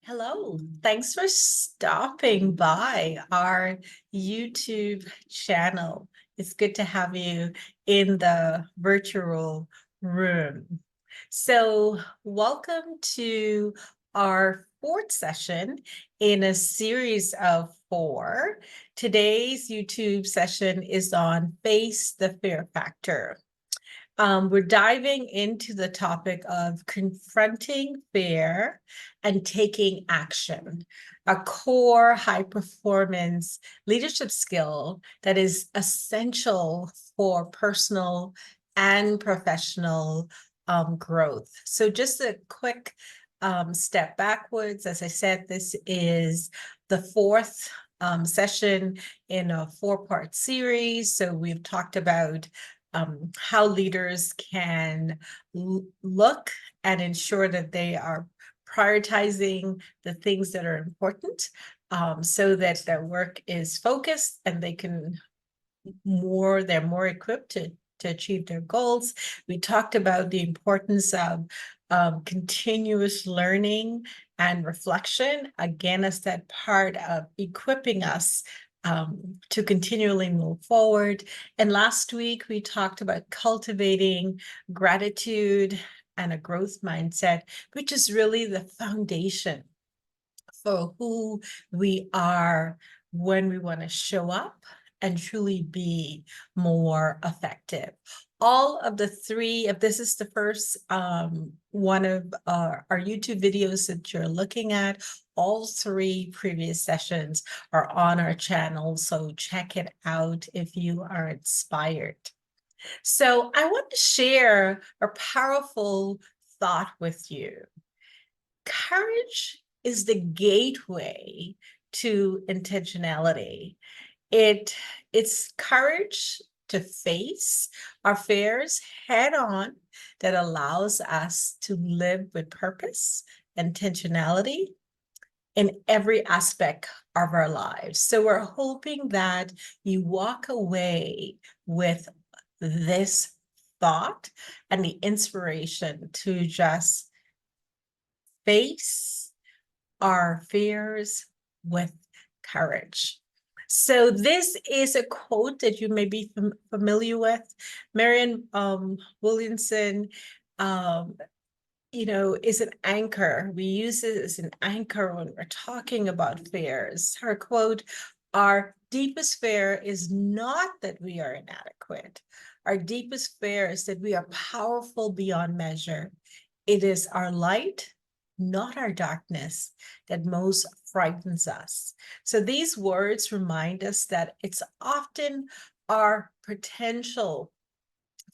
Hello, thanks for stopping by our YouTube channel. It's good to have you in the virtual room. So, welcome to our fourth session in a series of four. Today's YouTube session is on Face the Fear Factor. We're diving into the topic of confronting fear and taking action, a core high performance leadership skill that is essential for personal and professional growth. So, just a quick step backwards. As I said, this is the fourth session in a four-part series. So, we've talked about how leaders can look and ensure that they are prioritizing the things that are important, so that their work is focused and they're more equipped to achieve their goals. We talked about the importance of continuous learning and reflection, again, as that part of equipping us to continually move forward. And last week, we talked about cultivating gratitude and a growth mindset, which is really the foundation for who we are when we want to show up and truly be more effective. All of the three, if this is the first one of our YouTube videos that you're looking at, all three previous sessions are on our channel, so check it out if you are inspired. So I want to share a powerful thought with you. Courage is the gateway to intentionality. It's courage to face our fears head on that allows us to live with purpose, intentionality in every aspect of our lives. So we're hoping that you walk away with this thought and the inspiration to just face our fears with courage. So this is a quote that you may be familiar with. Marianne Williamson, is an anchor. We use it as an anchor when we're talking about fears. Her quote, "Our deepest fear is not that we are inadequate. Our deepest fear is that we are powerful beyond measure. It is our light, not our darkness, that most frightens us." So these words remind us that it's often our potential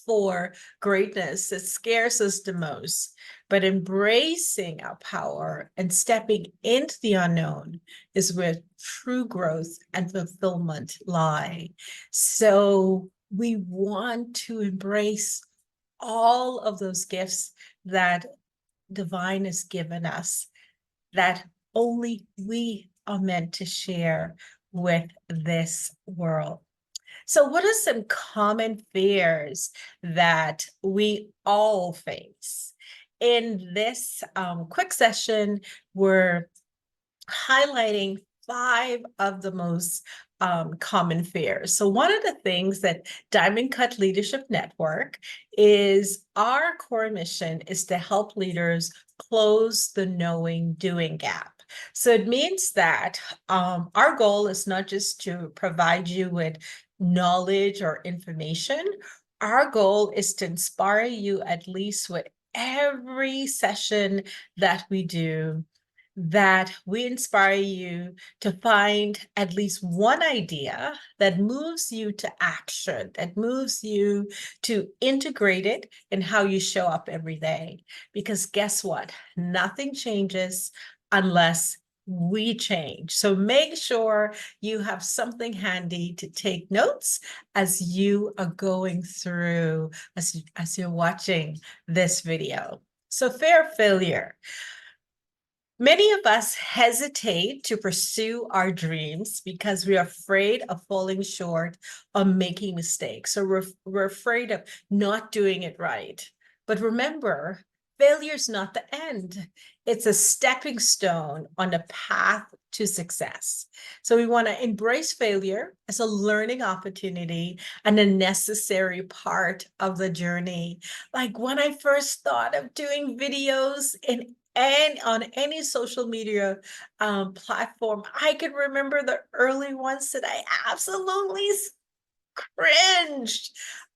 for greatness that scares us the most, but embracing our power and stepping into the unknown is where true growth and fulfillment lie. So we want to embrace all of those gifts that divine has given us, that only we are meant to share with this world. So, what are some common fears that we all face? In this quick session, we're highlighting five of the most common fears. So, one of the things that Diamond Cut Leadership Network is, our core mission is to help leaders close the knowing doing gap. So it means that our goal is not just to provide you with knowledge or information. Our goal is to inspire you, at least with every session that we do, that we inspire you to find at least one idea that moves you to action, that moves you to integrate it in how you show up every day. Because guess what? Nothing changes unless we change. So make sure you have something handy to take notes as you are going through, as you're watching this video. So fear of failure. Many of us hesitate to pursue our dreams because we are afraid of falling short or making mistakes. So we're afraid of not doing it right. But remember, failure is not the end. It's a stepping stone on the path to success. So we want to embrace failure as a learning opportunity and a necessary part of the journey. Like when I first thought of doing videos and on any social media platform, I could remember the early ones that I absolutely cringed.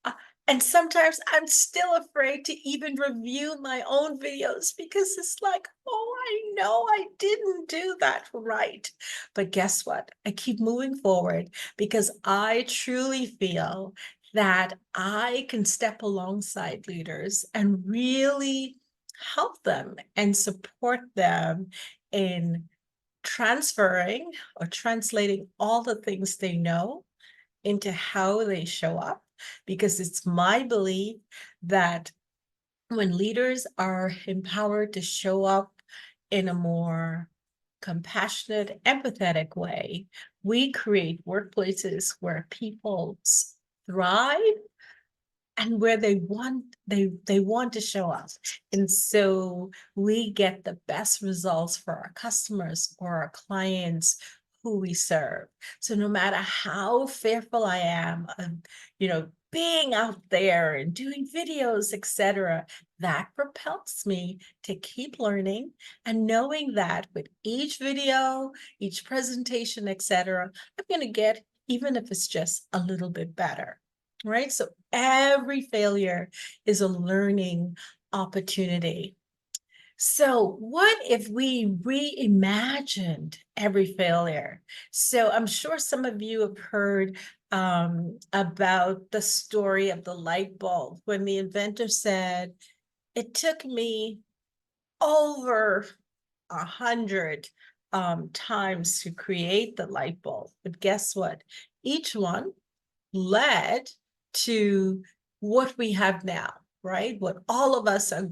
Uh, And sometimes I'm still afraid to even review my own videos because it's like, oh, I know I didn't do that right. But guess what? I keep moving forward because I truly feel that I can step alongside leaders and really help them and support them in transferring or translating all the things they know into how they show up, because it's my belief that when leaders are empowered to show up in a more compassionate, empathetic way, we create workplaces where people thrive and where they want to show up. And so we get the best results for our customers or our clients who we serve. So no matter how fearful I am of, being out there and doing videos, etc., that propels me to keep learning and knowing that with each video, each presentation, etc., I'm going to get, even if it's just a little bit better. Right? So every failure is a learning opportunity. So what if we reimagined every failure? So I'm sure some of you have heard about the story of the light bulb when the inventor said, it took me over 100 times to create the light bulb. But guess what? Each one led to what we have now, right? What all of us are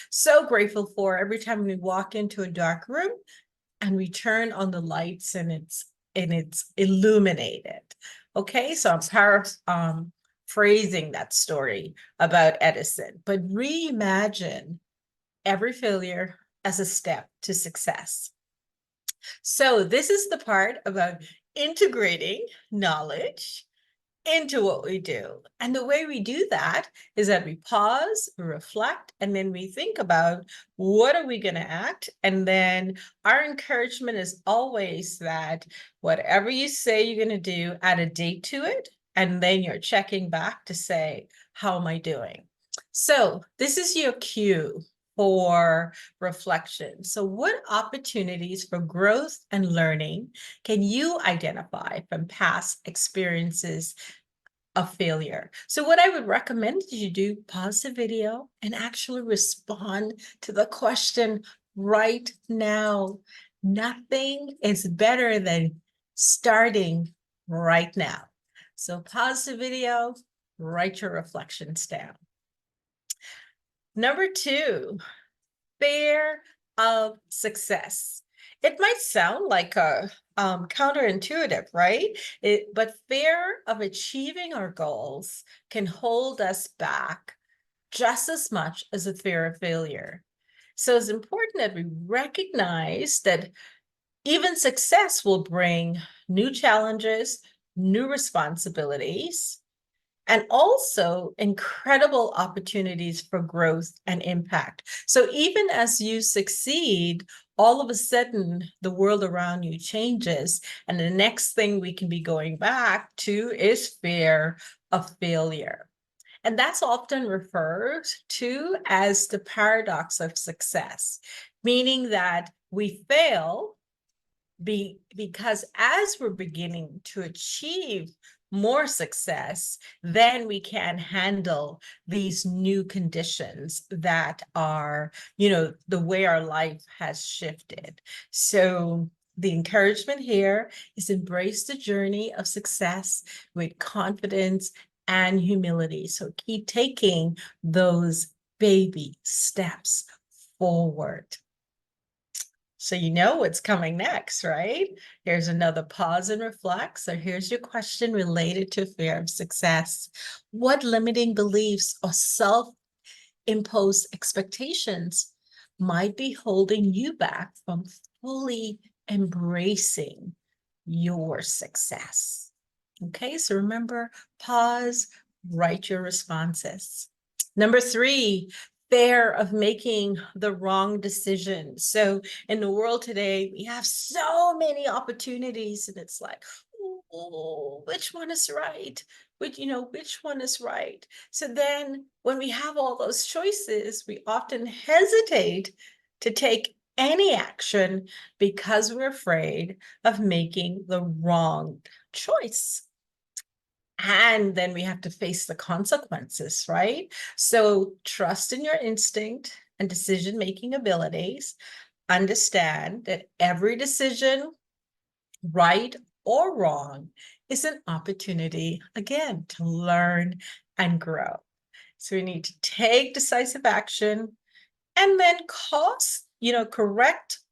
so grateful for every time we walk into a dark room and we turn on the lights and it's illuminated. Okay, so I'm phrasing that story about Edison, but reimagine every failure as a step to success. So this is the part about integrating knowledge into what we do. And the way we do that is that we pause, reflect, and then we think about what are we going to act? And then our encouragement is always that whatever you say you're going to do, add a date to it. And then you're checking back to say, how am I doing? So this is your cue for reflection. So what opportunities for growth and learning can you identify from past experiences of failure? So what I would recommend is you do pause the video and actually respond to the question right now. Nothing is better than starting right now. So pause the video, write your reflections down. Number 2, fear of success. It might sound like a counterintuitive, right? But fear of achieving our goals can hold us back just as much as a fear of failure. So it's important that we recognize that even success will bring new challenges, new responsibilities, and also incredible opportunities for growth and impact. So even as you succeed, all of a sudden the world around you changes, and the next thing we can be going back to is fear of failure. And that's often referred to as the paradox of success, meaning that we fail because as we're beginning to achieve more success, then we can handle these new conditions that are, the way our life has shifted. So the encouragement here is embrace the journey of success with confidence and humility. So keep taking those baby steps forward. So you know what's coming next, right? Here's another pause and reflect. So here's your question related to fear of success. What limiting beliefs or self-imposed self-imposed expectations might be holding you back from fully embracing your success. Okay, so remember, pause, write your responses. Number 3, fear of making the wrong decision. So in the world today, we have so many opportunities, and it's like, oh, which one is right? Which one is right? So then when we have all those choices, we often hesitate to take any action because we're afraid of making the wrong choice. And then we have to face the consequences, right? So trust in your instinct and decision-making abilities. Understand that every decision, right or wrong, is an opportunity, again, to learn and grow. So we need to take decisive action and then correct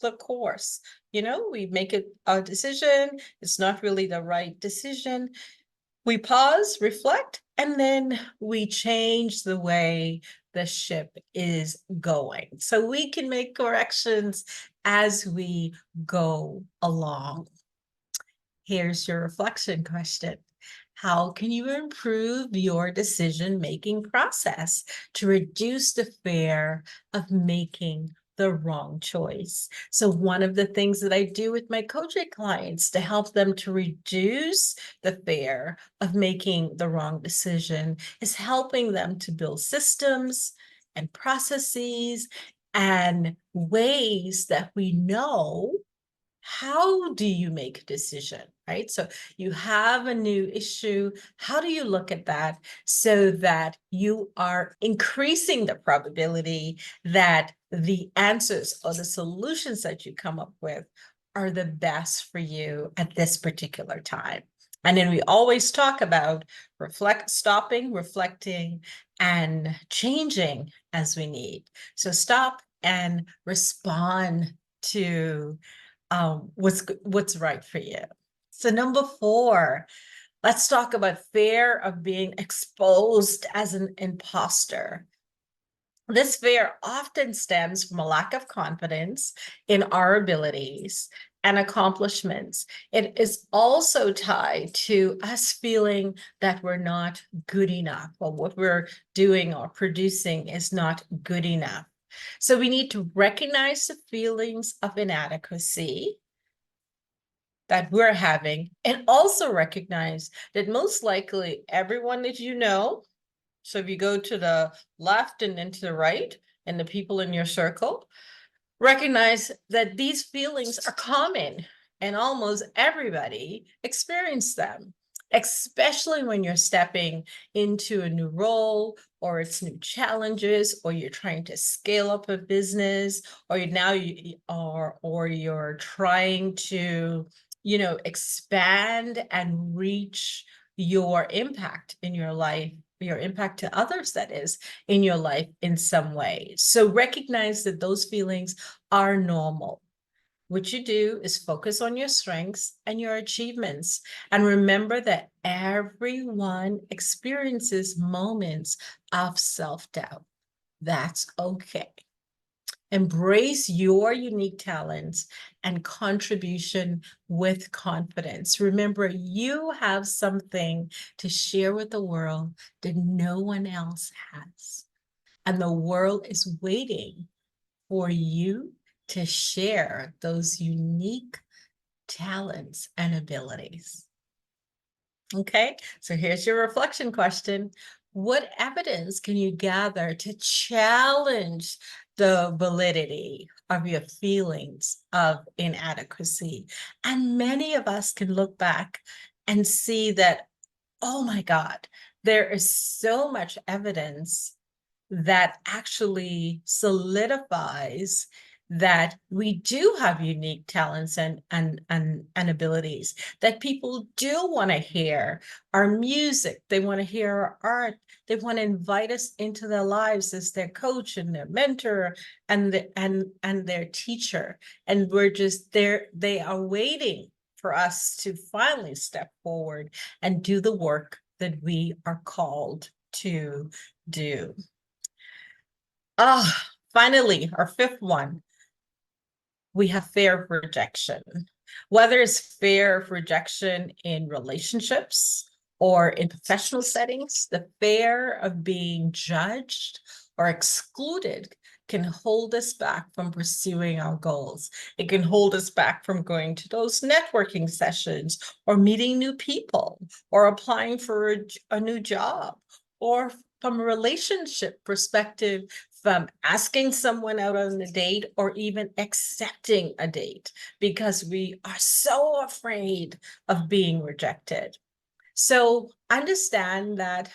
the course. We make a decision, it's not really the right decision. We pause, reflect, and then we change the way the ship is going. So we can make corrections as we go along. Here's your reflection question. How can you improve your decision-making process to reduce the fear of making the wrong choice? So one of the things that I do with my coaching clients to help them to reduce the fear of making the wrong decision is helping them to build systems and processes and ways that we know how do you make a decision, right? So you have a new issue. How do you look at that so that you are increasing the probability that the answers or the solutions that you come up with are the best for you at this particular time? And then we always talk about stopping, reflecting, and changing as we need. So stop and respond to what's right for you. So number 4, let's talk about fear of being exposed as an imposter. This fear often stems from a lack of confidence in our abilities and accomplishments. It is also tied to us feeling that we're not good enough, or what we're doing or producing is not good enough. So we need to recognize the feelings of inadequacy that we're having, and also recognize that most likely everyone that so if you go to the left and then to the right, and the people in your circle, recognize that these feelings are common and almost everybody experiences them, especially when you're stepping into a new role, or it's new challenges, or you're trying to scale up a business, or you're trying to expand and reach your impact in your life, your impact to others, that is, in your life in some way. So recognize that those feelings are normal. What you do is focus on your strengths and your achievements. And remember that everyone experiences moments of self-doubt. That's okay. Embrace your unique talents and contribution with confidence. Remember, you have something to share with the world that no one else has. And the world is waiting for you to share those unique talents and abilities. Okay, so here's your reflection question. What evidence can you gather to challenge the validity of your feelings of inadequacy? And many of us can look back and see that, oh my God, there is so much evidence that actually solidifies that we do have unique talents and abilities, that people do want to hear our music, they want to hear our art, they want to invite us into their lives as their coach and their mentor and their teacher. And we're just there, they are waiting for us to finally step forward and do the work that we are called to do. Finally, our fifth one, we have fear of rejection. Whether it's fear of rejection in relationships or in professional settings, the fear of being judged or excluded can hold us back from pursuing our goals. It can hold us back from going to those networking sessions or meeting new people or applying for a new job, or from a relationship perspective, from asking someone out on a date or even accepting a date, because we are so afraid of being rejected. So understand that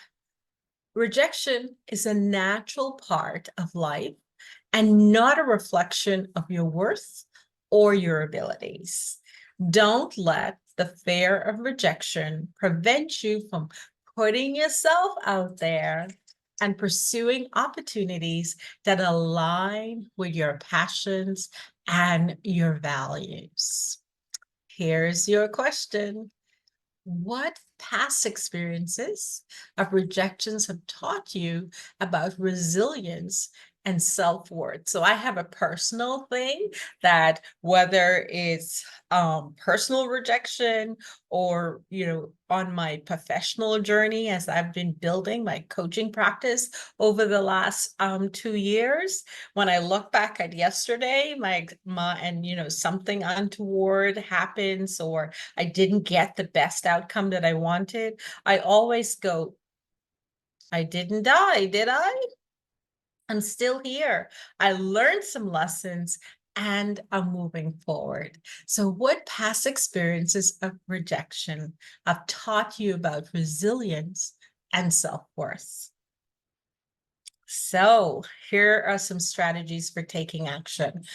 rejection is a natural part of life and not a reflection of your worth or your abilities. Don't let the fear of rejection prevent you from putting yourself out there and pursuing opportunities that align with your passions and your values. Here's your question. What past experiences of rejections have taught you about resilience and self-worth? So I have a personal thing that, whether it's personal rejection or, on my professional journey, as I've been building my coaching practice over the last 2 years, when I look back at yesterday, something untoward happens, or I didn't get the best outcome that I wanted, I always go, I didn't die, did I? I'm still here. I learned some lessons and I'm moving forward. So, what past experiences of rejection have taught you about resilience and self-worth? So, here are some strategies for taking action.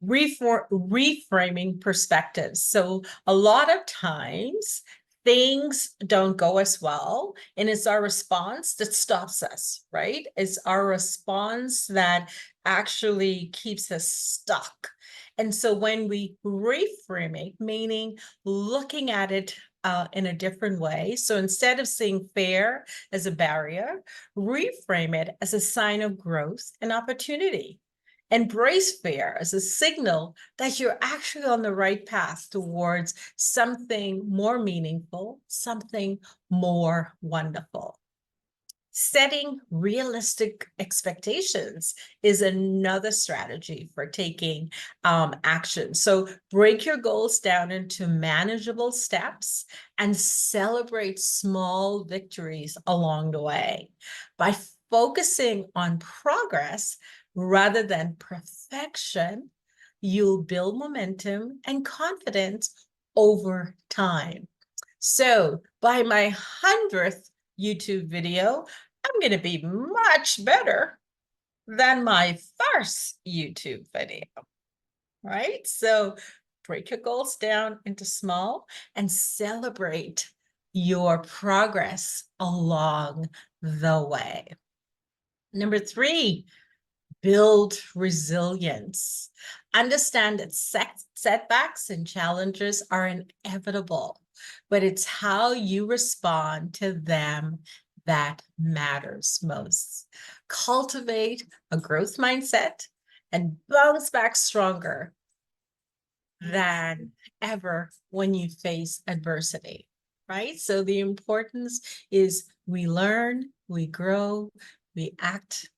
Reframing perspectives. So a lot of times things don't go as well, and it's our response that stops us, right? It's our response that actually keeps us stuck. And so when we reframe it, meaning looking at it in a different way, so instead of seeing fear as a barrier, reframe it as a sign of growth and opportunity. Embrace fear as a signal that you're actually on the right path towards something more meaningful, something more wonderful. Setting realistic expectations is another strategy for taking action. So break your goals down into manageable steps and celebrate small victories along the way. By focusing on progress rather than perfection, you'll build momentum and confidence over time. So by my 100th YouTube video, I'm going to be much better than my first YouTube video, right? So break your goals down into small and celebrate your progress along the way. Number 3, build resilience. Understand that setbacks and challenges are inevitable, but it's how you respond to them that matters most. Cultivate a growth mindset and bounce back stronger than ever when you face adversity, right? So the importance is we learn, we grow, we act,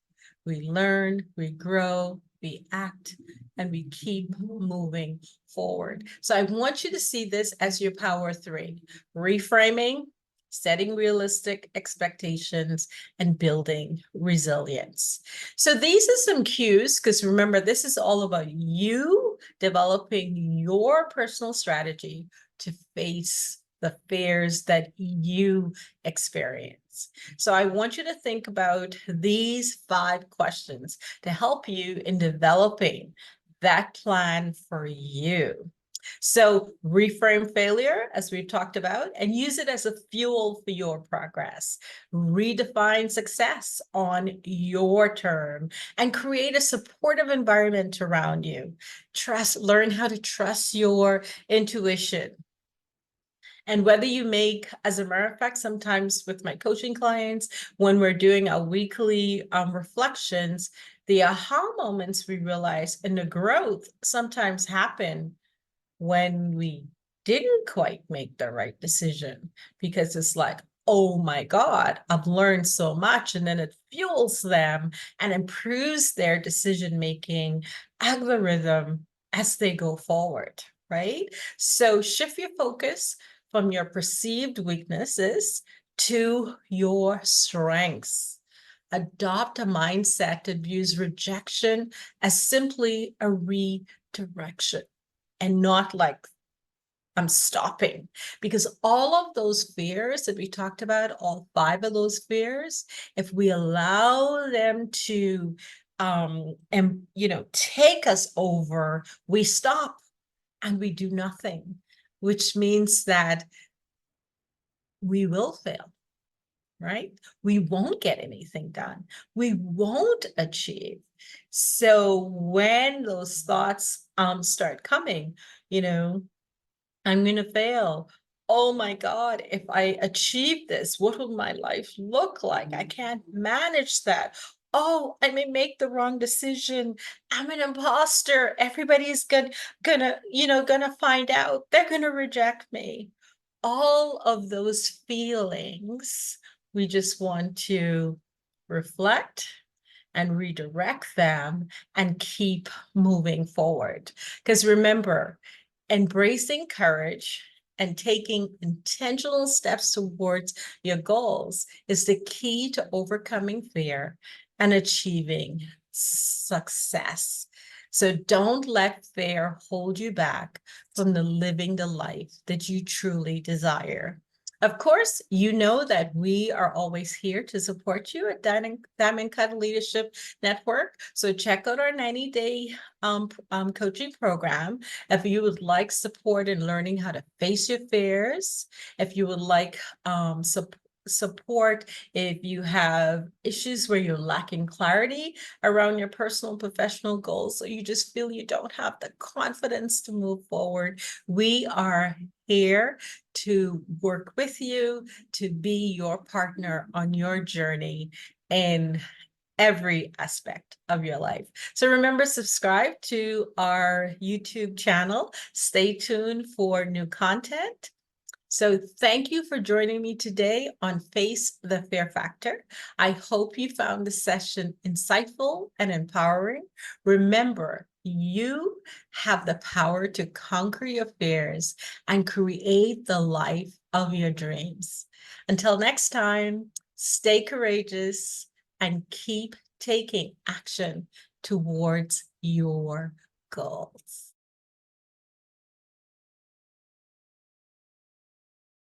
we learn, we grow, we act, and we keep moving forward. So I want you to see this as your power 3: reframing, setting realistic expectations, and building resilience. So these are some cues, because remember, this is all about you developing your personal strategy to face the fears that you experience. So I want you to think about these 5 questions to help you in developing that plan for you. So reframe failure, as we've talked about, and use it as a fuel for your progress. Redefine success on your term and create a supportive environment around you. Learn how to trust your intuition And whether you make, as a matter of fact, sometimes with my coaching clients, when we're doing our weekly reflections, the aha moments we realize and the growth sometimes happen when we didn't quite make the right decision, because it's like, oh my God, I've learned so much. And then it fuels them and improves their decision-making algorithm as they go forward, right? So shift your focus from your perceived weaknesses to your strengths. Adopt a mindset that views rejection as simply a redirection and not like I'm stopping. Because all of those fears that we talked about, all 5 of those fears, if we allow them to and take us over, we stop and we do nothing, which means that we will fail, right? We won't get anything done. We won't achieve. So when those thoughts start coming, I'm going to fail. Oh my God, if I achieve this, what will my life look like? I can't manage that. Oh, I may make the wrong decision. I'm an imposter. Everybody's gonna find out. They're gonna reject me. All of those feelings, we just want to reflect and redirect them and keep moving forward. Because remember, embracing courage and taking intentional steps towards your goals is the key to overcoming fear and achieving success. So don't let fear hold you back from living the life that you truly desire. Of course, you know that we are always here to support you at Diamond Cut Leadership Network. So check out our 90-day coaching program. If you would like support in learning how to face your fears, if you would like support if you have issues where you're lacking clarity around your personal and professional goals, or you just feel you don't have the confidence to move forward, we are here to work with you, to be your partner on your journey in every aspect of your life. So remember, subscribe to our YouTube channel. Stay tuned for new content. So thank you for joining me today on Face the Fear Factor. I hope you found the session insightful and empowering. Remember, you have the power to conquer your fears and create the life of your dreams. Until next time, stay courageous and keep taking action towards your goals.